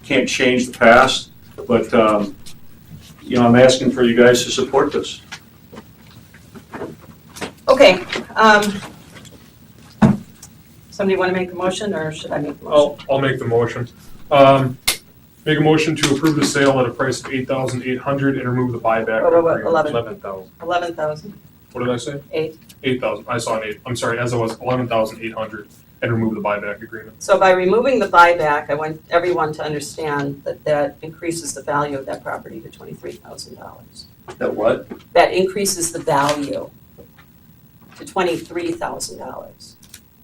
can't change the past, but, you know, I'm asking for you guys to support this. Okay, somebody want to make a motion, or should I make the motion? I'll make the motion. Make a motion to approve the sale at a price of $8,800 and remove the buyback. Wait, agreement. 11,000. 11,000. What did I say? 8. 8,000. I saw an 8. I'm sorry, as I was 11,800 and remove the buyback agreement. So by removing the buyback, I want everyone to understand that that increases the value of that property to $23,000. That what? That increases the value to $23,000,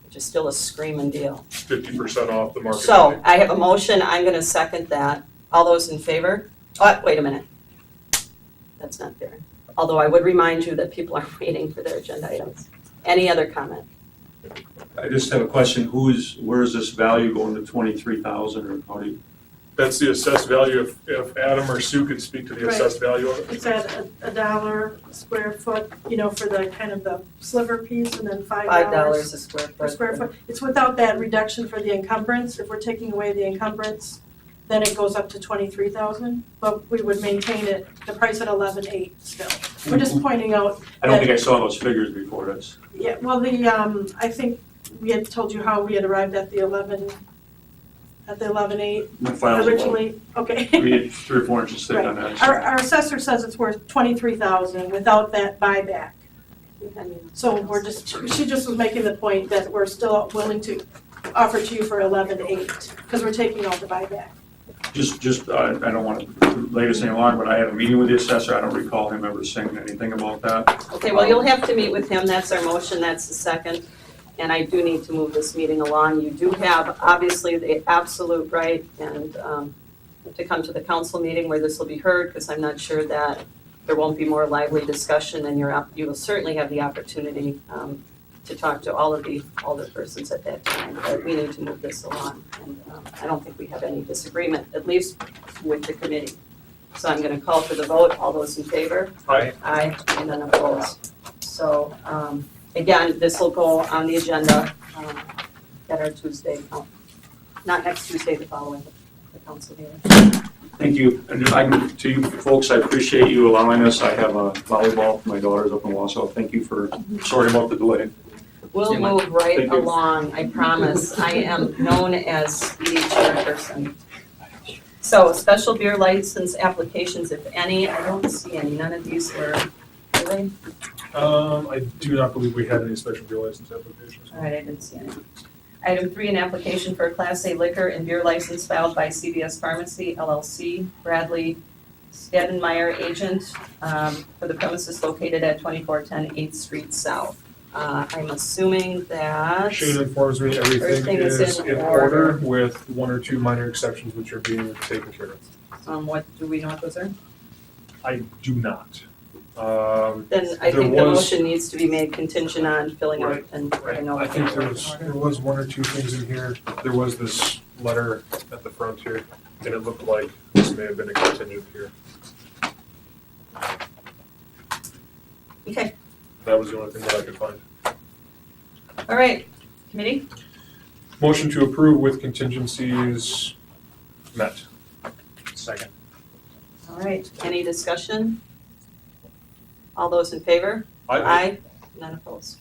which is still a screaming deal. 50% off the market. So value. I have a motion, I'm gonna second that. All those in favor? Oh, wait a minute. That's not fair. Although I would remind you that people are waiting for their agenda items. Any other comment? I just have a question, where is this value going to 23,000, or how do you? That's the assessed value. If Adam or Sue could speak to the Right. assessed value of it. It's at $1 a square foot, you know, for the kind of the sliver piece, and then $5 a square per foot. square foot. It's without that reduction for the encumbrance. If we're taking away the encumbrance, then it goes up to 23,000, but we would maintain it, the price at 11,800 still. We're just pointing out, I don't think I saw those figures before, that's. yeah, well, I think we had told you how we had arrived at the 11,800 My file's originally, okay. 3 or 4 inches thick on that. Our assessor says it's worth 23,000 without that buyback. So we're just, she just was making the point that we're still willing to offer to you for 11,800 because we're taking out the buyback. Just, I don't want to lay this any longer, but I had a meeting with the assessor, I don't recall him ever saying anything about that. Okay, well, you'll have to meet with him, that's our motion, that's the second, and I do need to move this meeting along. You do have, obviously, the absolute right and to come to the council meeting where this will be heard, because I'm not sure that there won't be more lively discussion, and you will certainly have the opportunity to talk to all of the persons at that time, but we need to move this along, and I don't think we have any disagreement, at least with the committee. So I'm gonna call for the vote, all those in favor? Aye. Aye, and none opposed. So, again, this will go on the agenda at our Tuesday, not next Tuesday, the following, the council meeting. Thank you, and to you folks, I appreciate you allowing us, I have a volleyball for my daughters up in Wausau, thank you for sorting out the delay. We'll move right Thank you. along, I promise. I am known as the chairperson. So, special beer license applications, if any, I don't see any, none of these were, were they? I do not believe we had any special beer license applications. All right, I didn't see any. Item 3, an application for a Class A liquor and beer license filed by CVS Pharmacy LLC, Bradley Stedenmeyer, agent, for the premises located at 2410 8th Street South. I'm assuming that, Shane informs me everything Everything is is in in order with 1 or 2 minor exceptions which are being taken care of. what, do we know what those are? I do not. Then I There think the was- motion needs to be made contingent on filling out and I know. I think there was 1 or 2 things in here. There was this letter at the front here, and it looked like this may have been a contingent here. Okay, That was the only thing that I could find. all right, committee? Motion to approve with contingencies met. Second. All right, any discussion? All those in favor? Aye. None opposed.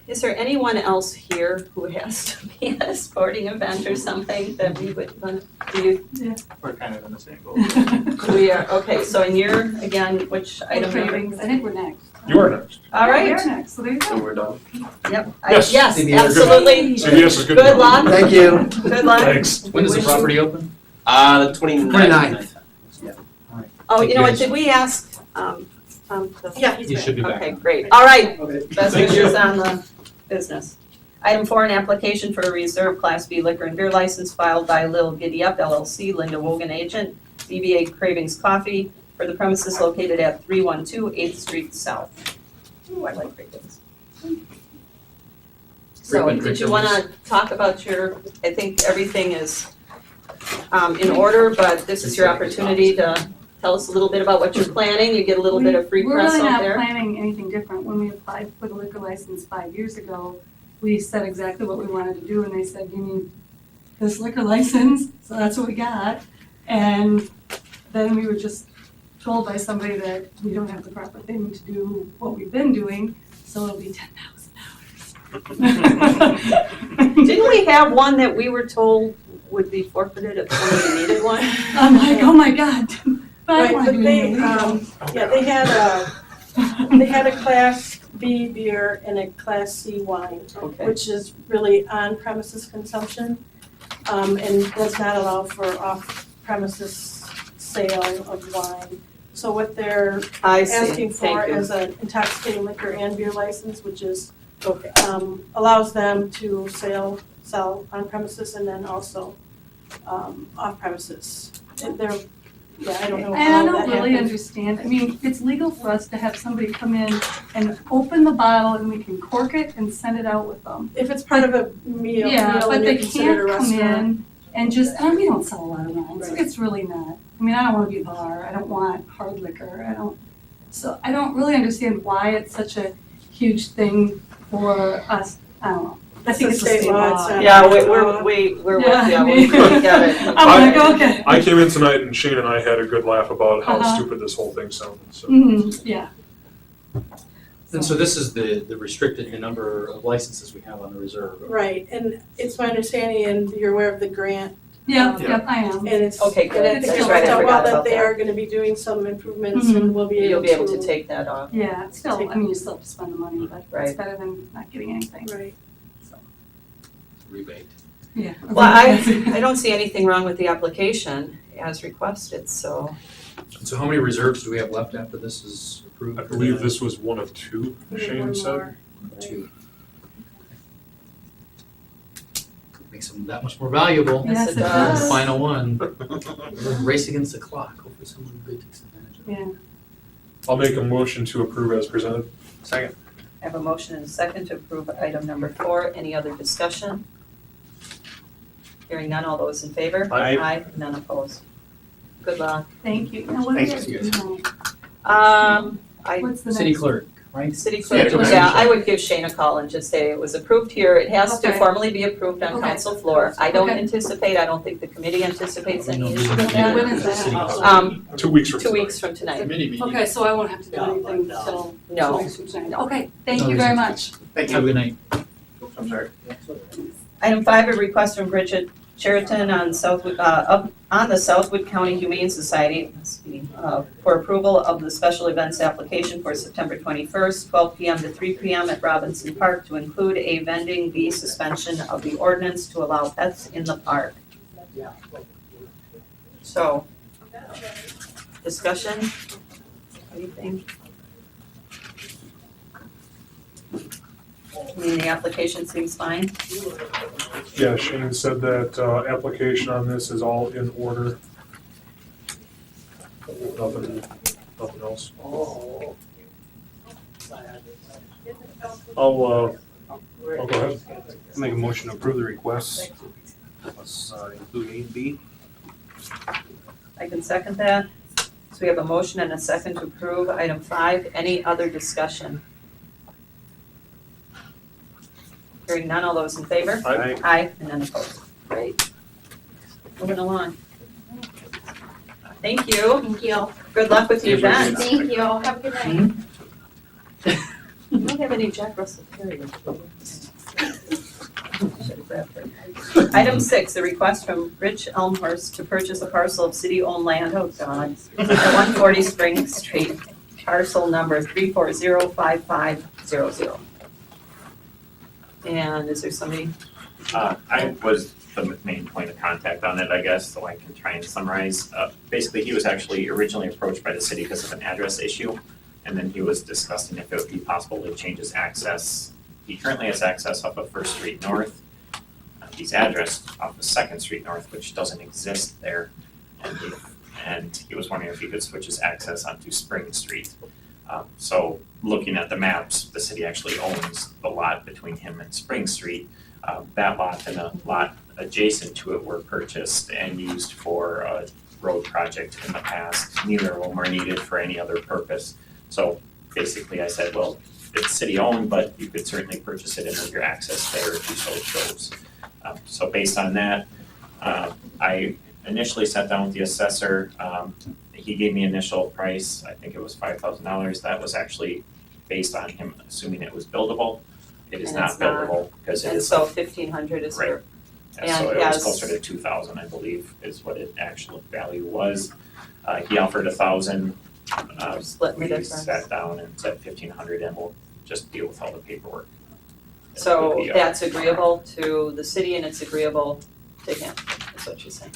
Is there anyone else here who has to be at a sporting event or something that we would want to do? We're kind of in the same boat. We are, okay, so in your, again, which item number? Cravings. I think we're next. You are next. All right, We're next, so there you So go. we're done. yep, Yes. yes, CBS. absolutely. CVS is good. Good luck. Thank you. Good luck. Thanks. When does the property open? The 29th. Oh, you know what, Yes. did we ask, Yeah, he's You back. should be back. Okay, great, all right, Okay. best Thank wishes on the business. Item 4, an application for a reserve Class B liquor and beer license filed by Lil Giddy Up LLC, Linda Wogan agent, DBA Cravings Coffee, for the premises located at 312 8th Street South. Ooh, I like Cravings. So, Frequent did you drinkers. wanna talk about your, I think everything is in order, but this is your opportunity to tell us a little bit about what you're planning, you get a little bit of free press We're really out not there. planning anything different. When we applied for the liquor license 5 years ago, we said exactly what we wanted to do, and they said you need this liquor license, so that's what we got. And then we were just told by somebody that we don't have the proper thing to do what we've been doing, so it'll be $10,000. Didn't we have one that we were told would be forfeited if somebody needed one? I'm like, oh my God. But I Right, don't want but to do they, anything yeah, they had a Class B beer and a Class C wine, Okay, which is really on-premises consumption, and does not allow for off-premises sale of wine. So what they're I see, asking for thank you. is an intoxicating liquor and beer license, which is, Okay, allows them to sell on premises and then also, off premises. And they're, yeah, I don't know And I how don't that really happens. understand, I mean, it's legal for us to have somebody come in and open the bottle and we can cork it and send it out with them. If it's part of a meal, Yeah, but and they you're considered a can't come restaurant. in and just, and we don't sell a lot of wine, so Right. it's really not. I mean, I don't wanna be a bar, I don't want hard liquor, so I don't really understand why it's such a huge thing for us, I don't know. I think it's a state law. It's not- yeah, we're with Yeah, you, I we mean- get it. I'm like, okay. I came in tonight and Shane and I had a good laugh about how Uh-huh. stupid this whole thing sounded, so. Yeah, And so this is the restricted number of licenses we have on the reserve. Right, and it's my understanding, and you're aware of the grant, yeah, Yeah. yep, I am. and it's. Okay, good. And I think That's it right, I worked out well forgot about that they that. are gonna be doing some improvements Mhm. and we'll be You'll able be able to take that off. Yeah, still, I mean, you still have to spend the money, but it's Right. better than not getting anything, Right. so, Rebate. yeah. Well, I don't see anything wrong with the application as requested, so. And so how many reserves do we have left after this is approved? I believe this was one of two, Shane One said. more. Two. Makes them that much more valuable. Yes, Yes, it it does. does. Final one. Race against the clock. Hopefully someone good takes advantage of it. Yeah, I'll make a motion to approve as presented. Second. I have a motion and a second to approve item number 4. Any other discussion? Hearing none, all those in favor? Aye. None opposed. Good luck. thank you. Now, what do we have Thank to you. do Um, now? What's the next? City clerk, right? City clerk, Yeah, yeah, I would give Shane a call and just say it was approved here. It has to Okay. formally be approved on Okay. council floor. I don't Okay. anticipate, I don't think the committee anticipates any issue with Yeah, that. when is that? 2 weeks from 2 tonight. weeks from tonight. Committee meeting. Okay, so I won't have to do anything till No. 2 weeks from tonight. Okay, thank No you very reasons. much. Thank you. Have a good night. I'm sorry. Item 5, a request from Bridget Cheriton on on the Southwood County Humane Society for approval of the special events application for September 21st, 12 p.m. to 3 p.m. at Robinson Park to include a vending fee suspension of the ordinance to allow pets in the park. So, discussion? Anything? I mean, the application seems fine. Yeah, Shane said that, application on this is all in order. Nothing else. I'll go ahead. Make a motion to approve the request, including 8B. I can second that. So we have a motion and a second to approve item 5. Any other discussion? Hearing none, all those in favor? Aye. Aye, and none opposed. Great. Moving along. Thank you. Thank you. Good luck with the event. Thank you. Have a good night. You don't have any Jack Russell Terriers, do you? Should've grabbed it. Item 6, a request from Rich Elmhorst to purchase a parcel of city-owned land, oh God, at 140 Spring Street, parcel number 3405500. And is there somebody? I was the main point of contact on it, I guess, so I can try and summarize. Basically, he was actually originally approached by the city because of an address issue, and then he was discussing if it would be possible to change his access. He currently has access off of First Street North. He's addressed off of Second Street North, which doesn't exist there. And he was wondering if he could switch his access onto Spring Street. So looking at the maps, the city actually owns the lot between him and Spring Street. That lot and a lot adjacent to it were purchased and used for a road project in the past. Neither of them are needed for any other purpose. So basically I said, well, it's city owned, but you could certainly purchase it and move your access there if you so chose. So based on that, I initially sat down with the assessor, he gave me initial price, I think it was $5,000, that was actually based on him assuming it was buildable. It is And not it's not. buildable, because it And is, so 1,500 is Right. your, yeah, so and it was has- closer to 2,000, I believe, is what it actual value was. He offered 1,000, split the we difference. sat down and said 1,500, and we'll just deal with all the paperwork. So With the, that's agreeable to the city and it's agreeable to him, is what you're saying.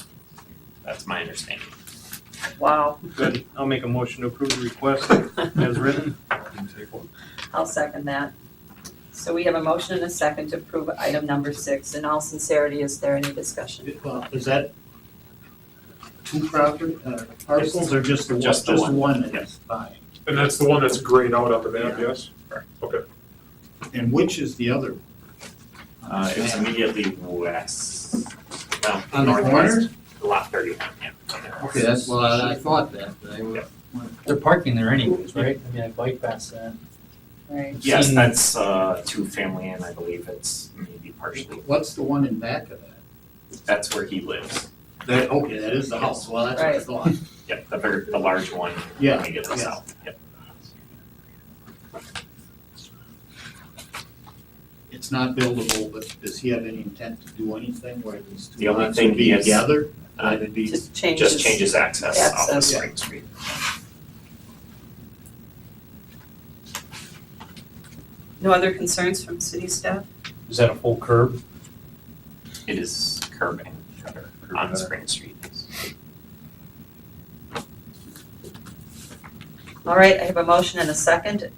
That's my understanding. Wow, Good. I'll make a motion to approve the request as written. I'll second that. So we have a motion and a second to approve item number 6. In all sincerity, is there any discussion? Well, is that two property, parcels or just the one? Just the one. one that Yes. is buying? And that's the one that's grayed out on the map, yes? And which is the other? It's immediately west, well, On the northwest, corner? lot 31, yeah. Okay, that's, well, I thought that, but I would. They're parking there anyways, right? I mean, I bike past that. Right. Yes, Seen- that's two-family, and I believe it's maybe partially, What's the one in back of that? that's where he lives. That, okay, that is the house, well, that's what I Right. thought. Yep, the large one Yeah, immediately yeah. south, yep. It's not buildable, but does he have any intent to do anything where these The two only lots thing would be he has- together? Or would it be- Just changes. Just changes access off of Access. Spring Street. No other concerns from city staff? Is that a full curb? It is curb and gutter on Spring Street. All right, I have a motion and a second.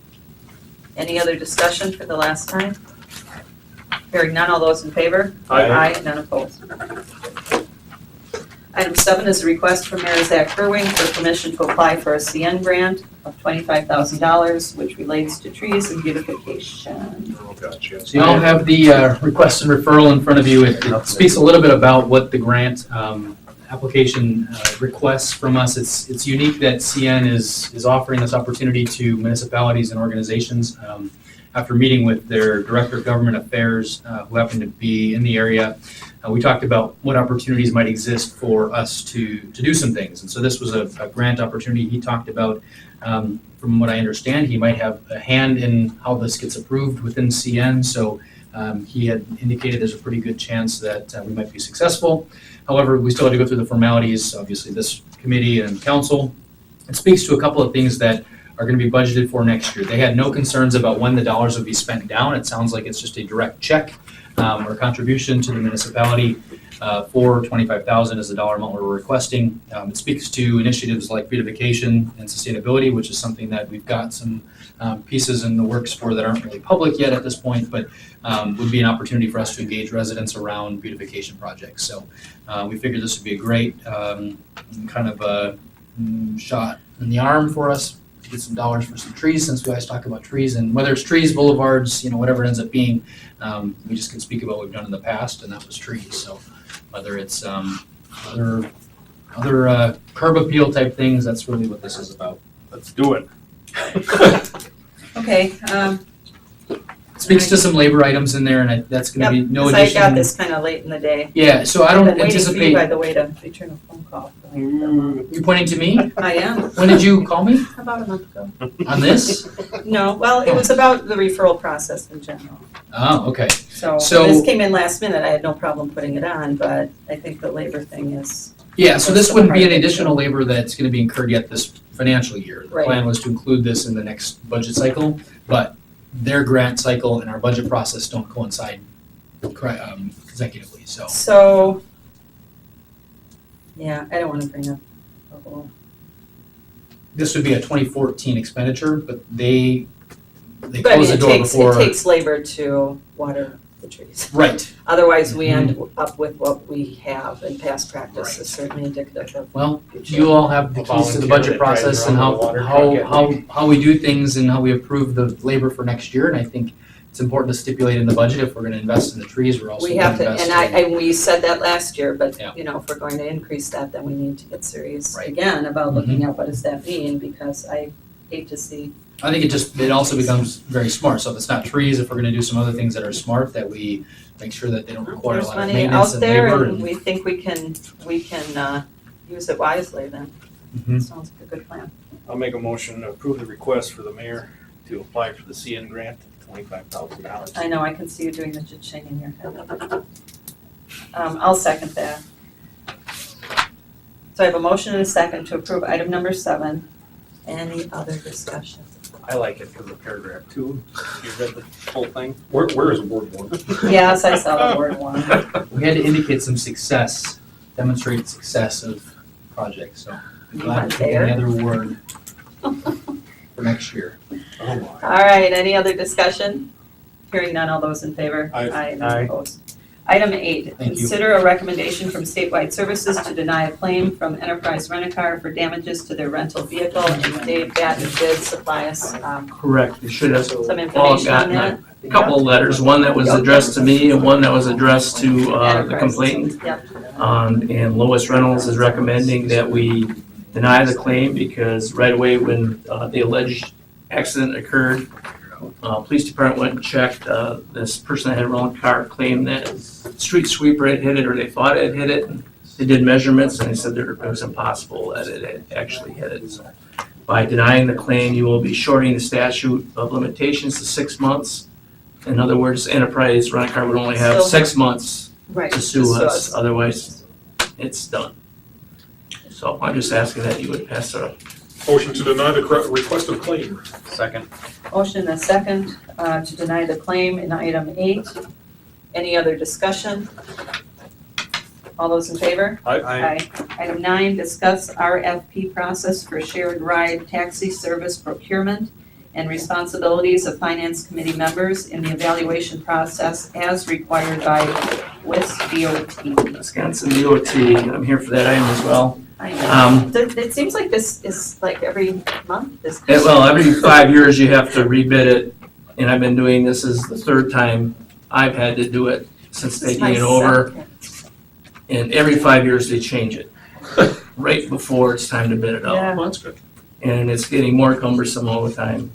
Any other discussion for the last time? Hearing none, all those in favor? Aye. None opposed. Item 7 is a request from Mayor Zach Kerwin for permission to apply for a CN grant of $25,000, which relates to trees and beautification. Oh, gotcha. So you all have the request and referral in front of you. It speaks a little bit about what the grant application requests from us. It's unique that CN is offering this opportunity to municipalities and organizations. After meeting with their Director of Government Affairs, who happened to be in the area, we talked about what opportunities might exist for us to do some things. And so this was a grant opportunity he talked about. From what I understand, he might have a hand in how this gets approved within CN. So he had indicated there's a pretty good chance that we might be successful. However, we still have to go through the formalities, obviously this committee and council. It speaks to a couple of things that are going to be budgeted for next year. They had no concerns about when the dollars would be spent down. It sounds like it's just a direct check or contribution to the municipality for $25,000 is the dollar amount we're requesting. It speaks to initiatives like beautification and sustainability, which is something that we've got some pieces in the works for that aren't really public yet at this point, but would be an opportunity for us to engage residents around beautification projects. So we figured this would be a great kind of a shot in the arm for us to get some dollars for some trees, since we always talk about trees, and whether it's trees, boulevards, whatever it ends up being, we just can speak about what we've done in the past, and that was trees. So whether it's other curb appeal type things, that's really what this is about. Let's do it. Okay, Speaks to some labor items in there, and that's gonna be no because I addition. got this kind of late in the day. Yeah, so I don't I've been waiting for you, anticipate, by the way, to return a phone call. you're pointing to me? I am, When did you call me about a month ago. on this? No, well, it was about the referral process in general. Oh, okay. So So- this came in last minute, I had no problem putting it on, but I think the labor thing is, Yeah, so this wouldn't be an additional labor that's gonna be incurred yet this financial year. The Right. plan was to include this in the next budget cycle, but their grant cycle and our budget process don't coincide consecutively, so. so, yeah, I don't want to bring up the whole. This would be a 2014 expenditure, but they But I closed mean, the door before. it takes labor to water the trees. Right, Otherwise, we end up with what we have, and past practice is certainly indicative of well, future. you all have the keys to the budget process and how we do things and how we approve the labor for next year, and I think it's important to stipulate in the budget if we're gonna invest in the trees, we're also We gonna have to, invest and in- and we said that last year, but, Yeah. if we're going to increase that, then we need to get serious Right. again about Mhm. looking at what does that mean, because I hate to see. I think it also becomes very smart. So if it's not trees, if we're gonna do some other things that are smart, that we make sure that they don't require a There's lot of money maintenance out and there labor. and we think we can use it wisely then. Mhm. Sounds like a good plan. I'll make a motion to approve the request for the mayor to apply for the CN grant, $25,000. I know, I can see you doing the cha-ching in your head. I'll second that. So I have a motion and a second to approve item number 7. Any other discussion? I like it because of paragraph 2. You read the whole thing? Where is Ward 1? Yes, I saw the word 1. We had to indicate some success, demonstrate success of projects, so I'm glad to pick any other word for next year. Oh my. All right, any other discussion? Hearing none, all those in favor? Aye. None Aye. opposed. Item 8, Thank you. consider a recommendation from Statewide Services to deny a claim from Enterprise Rent-A-Car for damages to their rental vehicle, and Dave Batten did supply us Correct, you should have some all information on gotten that. a couple of letters, one that was addressed to me and one that was addressed to the Enterprise. complainant. Yep. And Lois Reynolds is recommending that we deny the claim because right away when the alleged accident occurred, police department went and checked, this person that had a rental car claimed that street sweeper had hit it or they thought it had hit it. And they did measurements and they said that it was impossible that it had actually hit it. So by denying the claim, you will be shorting the statute of limitations to 6 months. In other words, Enterprise Rent-A-Car would only have So- 6 months Right. to sue us, otherwise it's done. So I'm just asking that you would pass a Motion to deny the requested claim. Second. Motion and a second to deny the claim in item 8. Any other discussion? All those in favor? Aye. Item 9, discuss RFP process for shared ride taxi service procurement and responsibilities of finance committee members in the evaluation process as required by WIS DOT. Wisconsin DOT, and I'm here for that item as well. I know. Um, It seems like this is like every month, this. Well, every 5 years you have to rebid it, and I've been doing this is the 3rd time I've had to do it since This is taking my it over. second. And every 5 years they change it, right before it's time to bid it out. Yeah. Well, that's good. And it's getting more cumbersome all the time.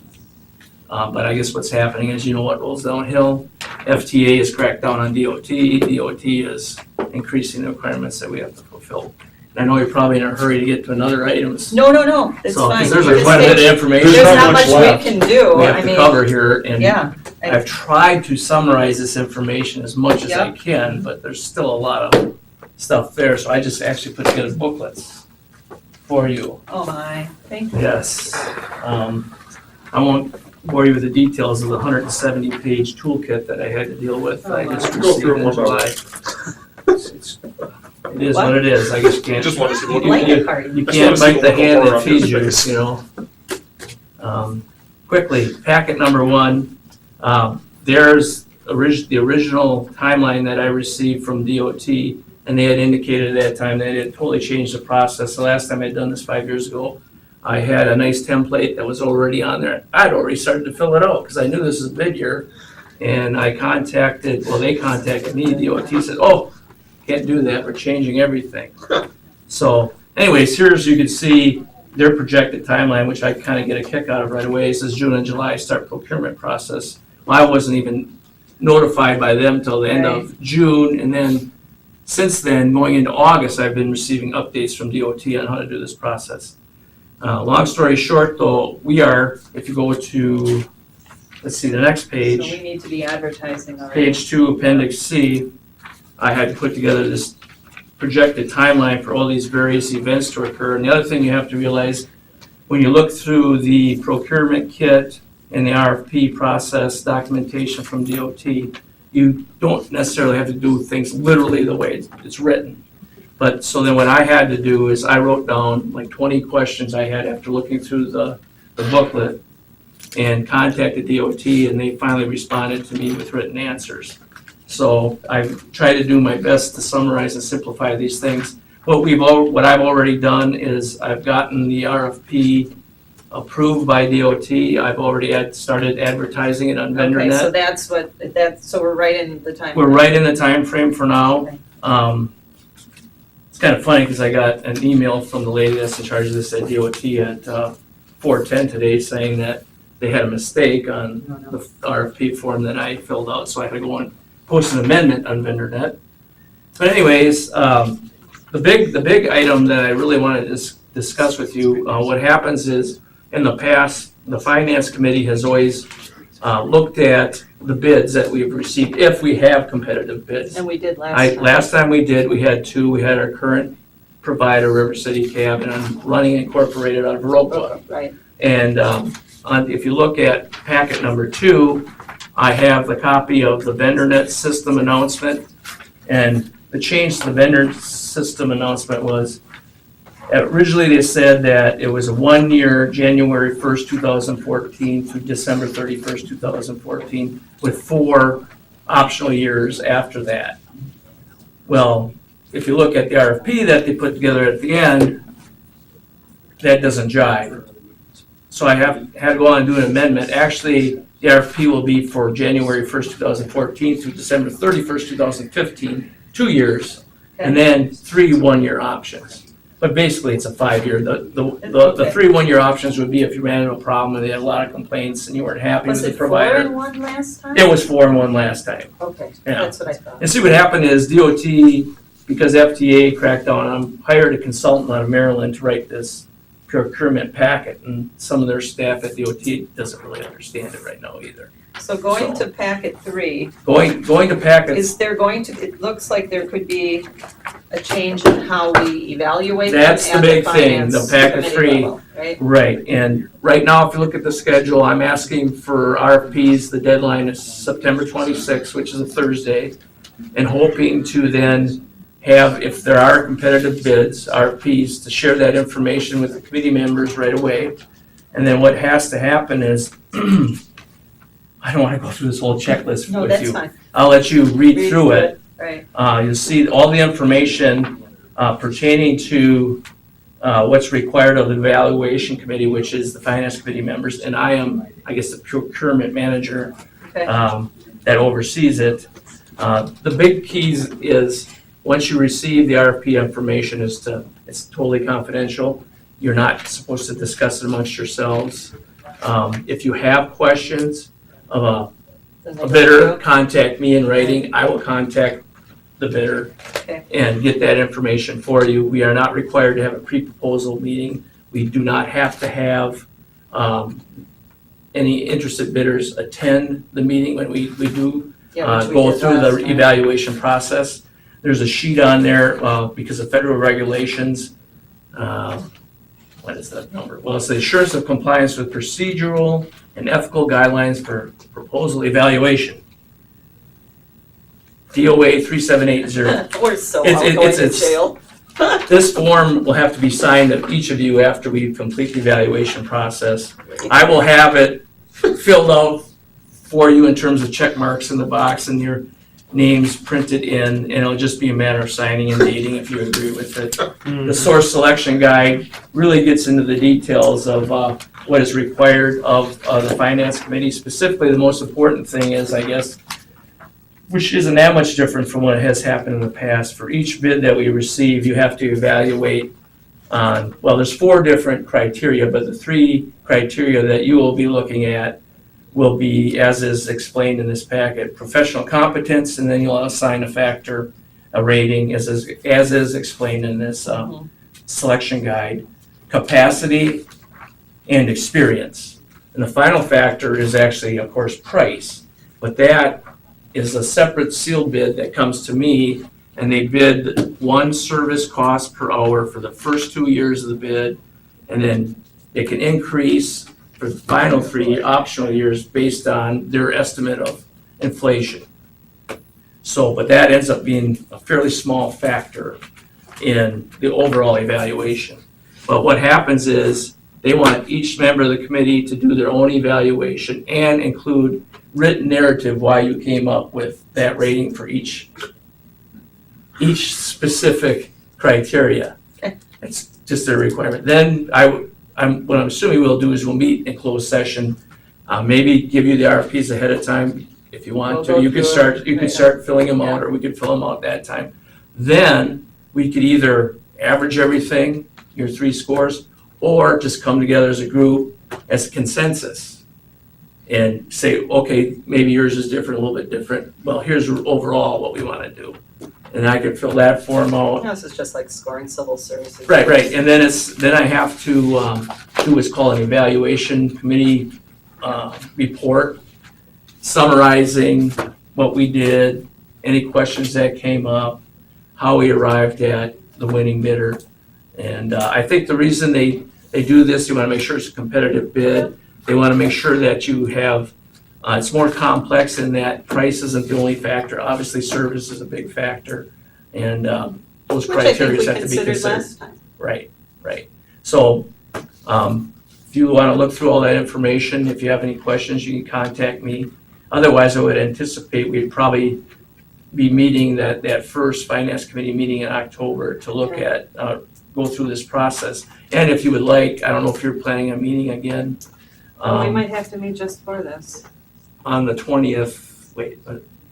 But I guess what's happening is, you know what rolls downhill? FTA has cracked down on DOT. DOT is increasing the requirements that we have to fulfill. And I know you're probably in a hurry to get to another item. No, it's So, fine. because there's Just quite a bit say- of information There's not not much much left. we can do, we I have to mean, cover here. And yeah. I've tried to summarize this information as much as I Yep. can, but there's still a lot of stuff there. So I just actually put together booklets for you. Oh my, thank you. Yes. I won't bore you with the details of the 170-page toolkit that I had to deal with. I just Go received through it in one by July. It is what it is. I guess you can't. Just wanted to see what Blanket party. You I can't just wanna bite see the the hand look that of horror on feeds you, his face. you know. Quickly, packet number 1, there's the original timeline that I received from DOT, and they had indicated at that time they had totally changed the process. The last time I'd done this 5 years ago, I had a nice template that was already on there. I'd already started to fill it out because I knew this is bid year. And they contacted me, DOT said, oh, can't do that, we're changing everything. So anyways, here's, you can see their projected timeline, which I kind of get a kick out of right away. It says June and July start procurement process. Well, I wasn't even notified by them till the end of June, and then since then, going into August, I've been receiving updates from DOT on how to do this process. Long story short, though, we are, if you go to, let's see, the next So page. we need to be advertising already. Page 2, Appendix C, I had put together this projected timeline for all these various events to occur. And the other thing you have to realize, when you look through the procurement kit and the RFP process documentation from DOT, you don't necessarily have to do things literally the way it's written. But so then what I had to do is I wrote down like 20 questions I had after looking through the booklet and contacted DOT, and they finally responded to me with written answers. So I've tried to do my best to summarize and simplify these things. What I've already done is I've gotten the RFP approved by DOT. I've already started advertising it on Okay, so VendorNet. so we're right in the time. We're right in the time frame for now. Okay. It's kind of funny because I got an email from the lady that's in charge of this at DOT at 410 today saying that they had a mistake on the RFP form that I filled out, so I had to go and post an amendment on VendorNet. But anyways, the big item that I really wanted to discuss with you, what happens is, in the past, the Finance Committee has always looked at the bids that we've received, if we have competitive bids. And we did last time. Last time we did, we had two. We had our current provider, River City Cab, and I'm running Incorporated out of Viroqua. Right. And if you look at packet number 2, I have the copy of the VendorNet system announcement. And the change to the vendor system announcement was, originally they said that it was a 1 year, January 1st, 2014 through December 31st, 2014, with 4 optional years after that. Well, if you look at the RFP that they put together at the end, that doesn't jive. So I had to go on and do an amendment. Actually, the RFP will be for January 1st, 2014 through December 31st, 2015, 2 years, and then 3 1-year options. But basically, it's a 5-year. The 3 1-year options would be if you ran into a problem and they had a lot of complaints and you weren't happy with the provider. Was it 4 and 1 last time? It was 4 and 1 last time. Okay, Yeah. that's what I thought. And see what happened is DOT, because FTA cracked down on them, hired a consultant out of Maryland to write this procurement packet, and some of their staff at DOT doesn't really understand it right now either. So going to packet 3, Going to packets, is there going to, it looks like there could be a change in how we evaluate them That's the at big thing, finance the packet committee 3. level, right? right, and right now, if you look at the schedule, I'm asking for RFPs, the deadline is September 26th, which is a Thursday, and hoping to then have, if there are competitive bids, RFPs, to share that information with the committee members right away. And then what has to happen is, I don't want to go through this whole checklist No, with that's you. fine. I'll let you read through it. Right, You'll see all the information pertaining to what's required of the evaluation committee, which is the finance committee members, and I am, I guess, the procurement manager okay. that oversees it. The big keys is, once you receive the RFP information, it's totally confidential. You're not supposed to discuss it amongst yourselves. If you have questions of a bidder, contact me in writing. I will contact the bidder Okay. and get that information for you. We are not required to have a pre-proposal meeting. We do not have to have any interested bidders attend the meeting when we do Yeah, which we go did through last the time. evaluation process. There's a sheet on there because of federal regulations. What is that number? Well, it's the assurance of compliance with procedural and ethical guidelines for proposal evaluation. DOA 3780. We're so It's- all it- going it's- to it's- jail. This form will have to be signed of each of you after we complete the evaluation process. I will have it filled out for you in terms of check marks in the box and your names printed in, and it'll just be a matter of signing and dating if you agree with it. The source selection guide really gets into the details of what is required of the finance committee. Specifically, the most important thing is, I guess, which isn't that much different from what has happened in the past. For each bid that we receive, you have to evaluate on, well, there's 4 different criteria, but the 3 criteria that you will be looking at will be, as is explained in this packet, professional competence, and then you'll assign a factor, a rating, as is explained in this selection guide, capacity and experience. And the final factor is actually, of course, price. But that is a separate sealed bid that comes to me, and they bid 1 service cost per hour for the first 2 years of the bid, and then it can increase for the final 3 optional years based on their estimate of inflation. So, but that ends up being a fairly small factor in the overall evaluation. But what happens is, they want each member of the committee to do their own evaluation and include written narrative why you came up with that rating for each specific criteria. Okay. It's just a requirement. Then what I'm assuming we'll do is we'll meet in closed session, maybe give you the RFPs ahead of time if you want We'll to. go You could through it. you could start filling them out, or we could fill them out that time. Then we could either average everything, your 3 scores, or just come together as a group, as a consensus, and say, okay, maybe yours is different, a little bit different, well, here's overall what we wanna do. And I can fill that form out. This is just like scoring civil services. Right, and then then I have to do what's called an evaluation committee report, summarizing what we did, any questions that came up, how we arrived at the winning bidder. And I think the reason they do this, they want to make sure it's a competitive bid. They want to make sure that you have, it's more complex in that price isn't the only factor. Obviously, service is a big factor, and those Which I think criteria we have to be considered considered. last time. Right. So, if you want to look through all that information, if you have any questions, you can contact me. Otherwise, I would anticipate we'd probably be meeting that first finance committee meeting in October to look at, go through this process. And if you would like, I don't know if you're planning a meeting again. We might have to meet just for this. On the 20th,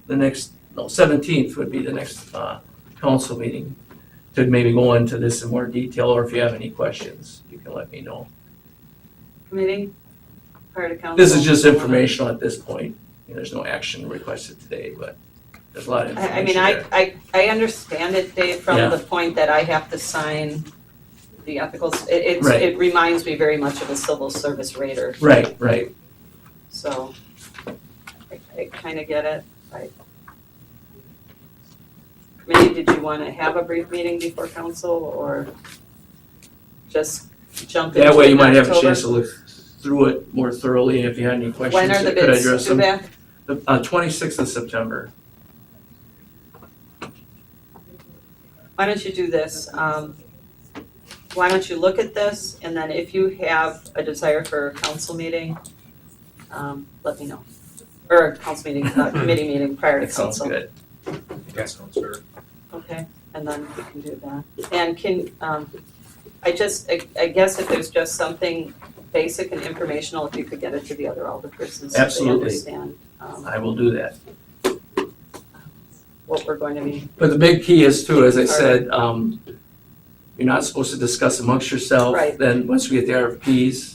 the next, 17th would be the next council meeting to maybe go into this in more detail, or if you have any questions, you can let me know. Committee, prior to council. This is just informational at this point. There's no action requested today, but there's a lot of I information mean, there. I understand it, Dave, from Yeah. the point that I have to sign the ethicals. Right. It reminds me very much of a civil service raider, Right. so I kind of get it. Committee, did you want to have a brief meeting before council or just jump into it That way you in might have a October? chance to look through it more thoroughly, and if you had any questions, When are the I could bids address due them. back? The 26th of September. Why don't you do this? Why don't you look at this, and then if you have a desire for a council meeting, let me know. Or a council meeting, committee meeting prior to That sounds council. good. That sounds fair. Okay, and then we can do that. And can, I guess if there's just something basic and informational, if you could get it to the other alderpersons so they Absolutely. understand I will do that. what we're going to be. But the big key is too, as I said, you're not supposed to discuss amongst yourself. Right. Then once we get the RFPs,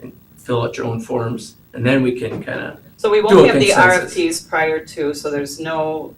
and fill out your own forms, and then we can kind of, So we Do won't a have the consensus. RFPs prior to, so there's no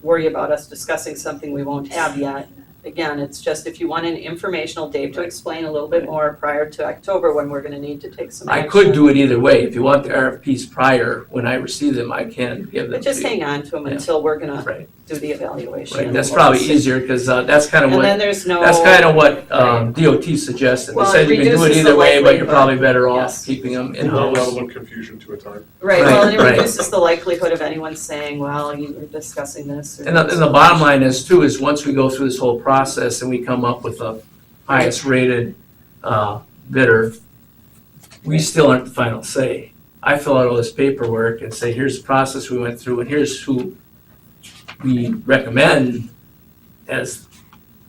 worry about us discussing something we won't have yet. Again, it's just if you want an informational, Dave, to explain a little bit more prior to October when we're gonna need to take some I action. could do it either way. If you want the RFPs prior, when I receive them, I can give them But to just you. hang on to them Yeah. until we're gonna Right, do the evaluation. right. and That's we'll probably see. easier, because that's kind of And then what, there's no. that's kind of what Right. DOT suggested. They Well, said it you can do it reduces the either way, but you're likelihood. probably better off Yes. keeping them We want in-house. level of confusion to a time. Right, well, and it Right. reduces the likelihood of anyone saying, well, you were discussing this. or And the this. bottom line is too, is once we go through this whole process and we come up with the highest rated bidder, we still aren't the final say. I fill out all this paperwork and say, here's the process we went through, and here's who we recommend as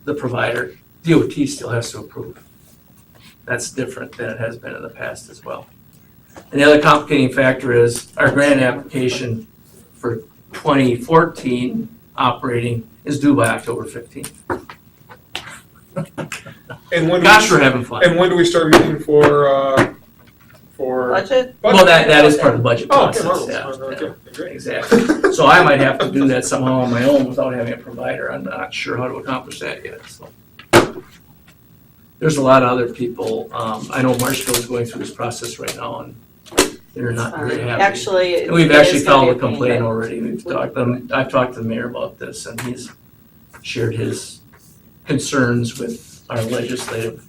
the provider. DOT still has to approve. That's different than it has been in the past as well. And the other complicating factor is our grant application for 2014 operating is due by October 15th. And when, Gosh, we're having fun. and when do we start meeting for? Budget? Well, that is part of the budget Oh, okay, process, marvelous. yeah, Okay, yeah, great. exactly. So I might have to do that somehow on my own without having a provider. I'm not sure how to accomplish that yet, so. There's a lot of other people, I know Marshville is going through this process right now, and they're not very happy. Actually, And we've it actually is gonna filed be a pain, complaint but- already. I've talked to the mayor about this, and he's shared his concerns with our legislative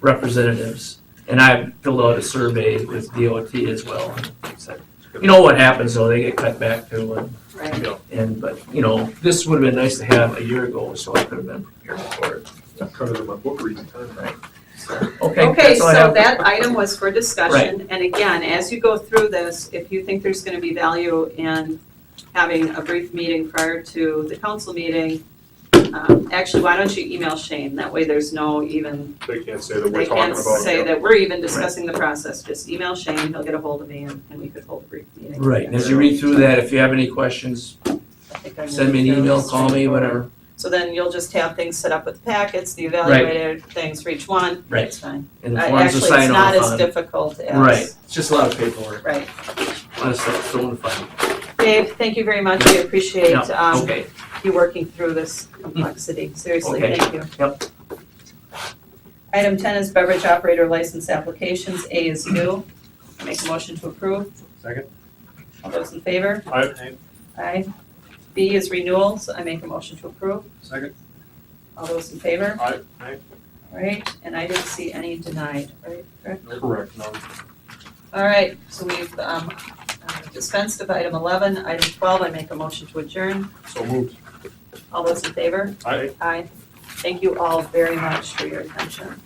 representatives. And I filled out a survey with DOT as well. And said, you know what happens though, they get cut back to, Right. but, this would have been nice to have a year ago, so I could have been prepared for it. Cut it in my book reading time. Right. Okay, Okay, that's all I so have. that item was for discussion, and again, as you go through this, if you think there's gonna be value in having a brief meeting prior to the council meeting, actually, why don't you email Shane, that way there's no even, They can't say that we're they talking can't about. say that we're even discussing the process, just email Shane, he'll get a hold of me, and we could hold a brief meeting. Right, and as you read through that, if you have any questions, I think I send me an moved email, those call me, whatever. So then you'll just have things set up with packets, the evaluated things for each one, Right. that's fine. And the forms to Actually, it's sign not off as on. difficult as. Right, it's just a lot of paperwork. Right. Honestly, it's so fun. Dave, thank you very much, we appreciate, Yeah, okay. you working through this complexity, seriously, Okay. thank you. Yep. Item 10 is beverage operator license applications, A is new, I make a motion to approve. Second. All those in favor? Aye. Aye. B is renewals, I make a motion to approve. Second. All those in favor? Aye. All right, and I didn't see any denied, right? Correct? Correct, no. All right, so we've dispensed of item 11. Item 12, I make a motion to adjourn. So moved. All those in favor? Aye. Aye. Thank you all very much for your attention.